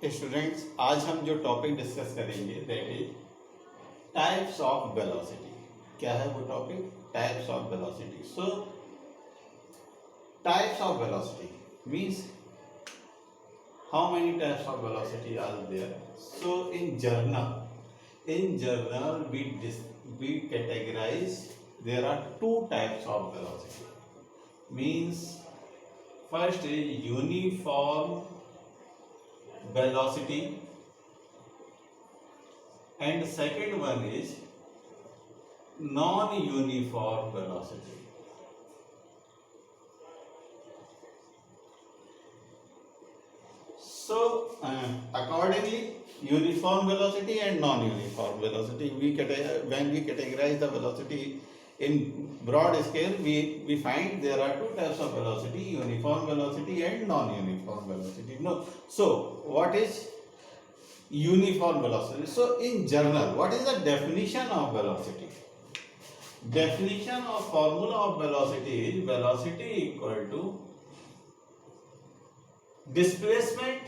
Students, आज हम जो टॉपिक डिस्कस करेंगे that is types of velocity. क्या है वो topic? Types of velocity. So types of velocity means how many types of velocity are there. So in general we categorize there are two types of velocity means first is uniform velocity and second one is non-uniform velocity. So accordingly uniform velocity and non-uniform velocity when we categorize the velocity in broad scale we find there are two types of velocity, uniform velocity and non-uniform velocity. So what is uniform velocity? So in general, what is the definition of velocity? Definition of formula of velocity is velocity equal to displacement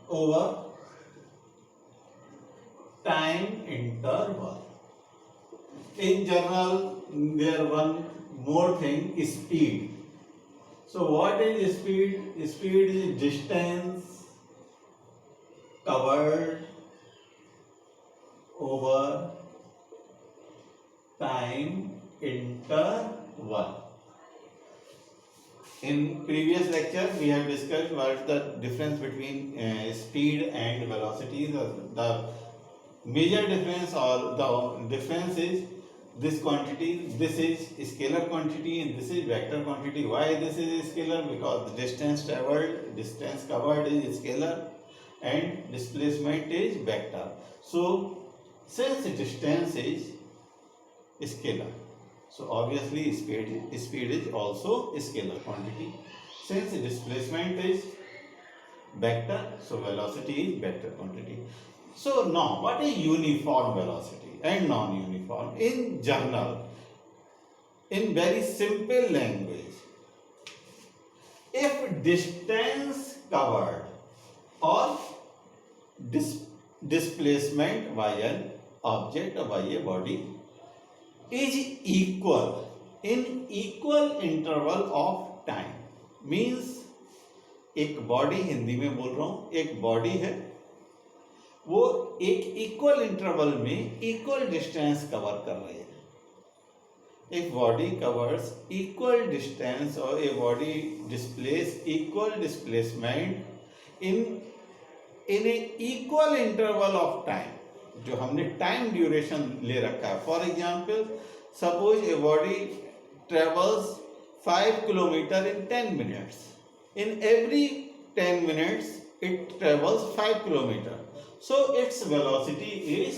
over time interval. In general, there one more thing is speed. So what is speed? Speed is distance covered over time interval. In previous lecture we have discussed what is the difference between speed and velocity. The major difference or the difference is this quantity, this is scalar quantity and this is vector quantity. Why this is scalar? Because the distance traveled, distance covered is scalar and displacement is vector. So since distance is scalar, so obviously speed is also scalar quantity. Since displacement is vector, so velocity is vector quantity. So now what is uniform velocity and non-uniform? In general, in very simple language, if distance covered or displacement by an object or by a body is equal in equal interval of time means एक body, Hindi में बोल रहा हूं, एक body है वो एक equal interval में इक्वल डिस्टेंस कवर कर रही है. एक बॉडी कवर्स इक्वल डिस्टेंस और a body displace equal displacement in A equal interval of time. जो हमने टाइम ड्यूरेशन ले रखा है. For example, suppose a body travels 5 kilometre in 10 minutes. In every 10 minutes it travels 5 kilometer. So its velocity is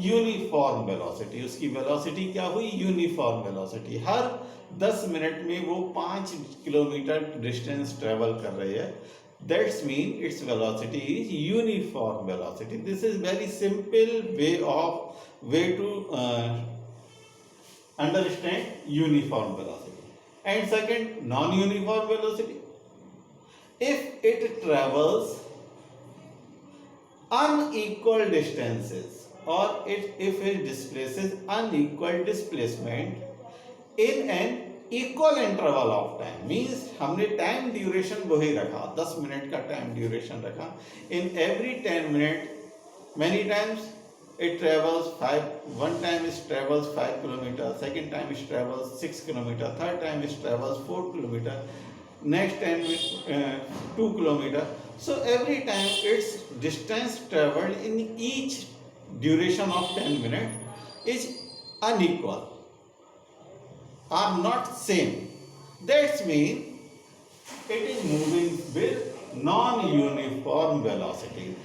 uniform velocity. उसकी velocity क्या हुई? Uniform velocity. हर 10 minute में वो 5 किलोमीटर डिस्टेंस ट्रेवल कर रही है. That's mean its velocity is uniform velocity. This is very simple way to understand uniform velocity. And second, non-uniform velocity. If it travels unequal distances or if it displaces unequal displacement in an equal interval of time means हमने time duration वही रखा, 10 minute का time duration रखा. In every 10 minute many times it travels 5. One time it travels 5 kilometer, second time it travels 6 kilometer, third time it travels 4 kilometer, next time 2 kilometer. So every time its distance traveled in each duration of 10 minutes is unequal, are not same. That means it is moving with non-uniform velocity.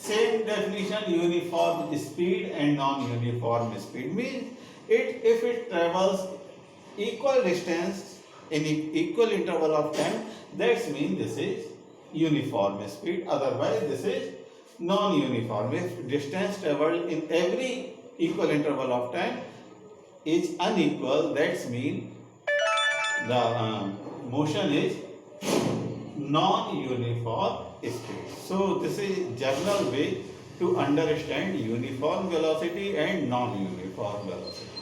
Same definition, uniform speed and non-uniform speed means if it travels equal distance in equal interval of time, that means this is uniform speed. Otherwise this is non-uniform. If distance traveled in every equal interval of time is unequal, that means the motion is non-uniform speed. So this is general way to understand uniform velocity and non-uniform velocity.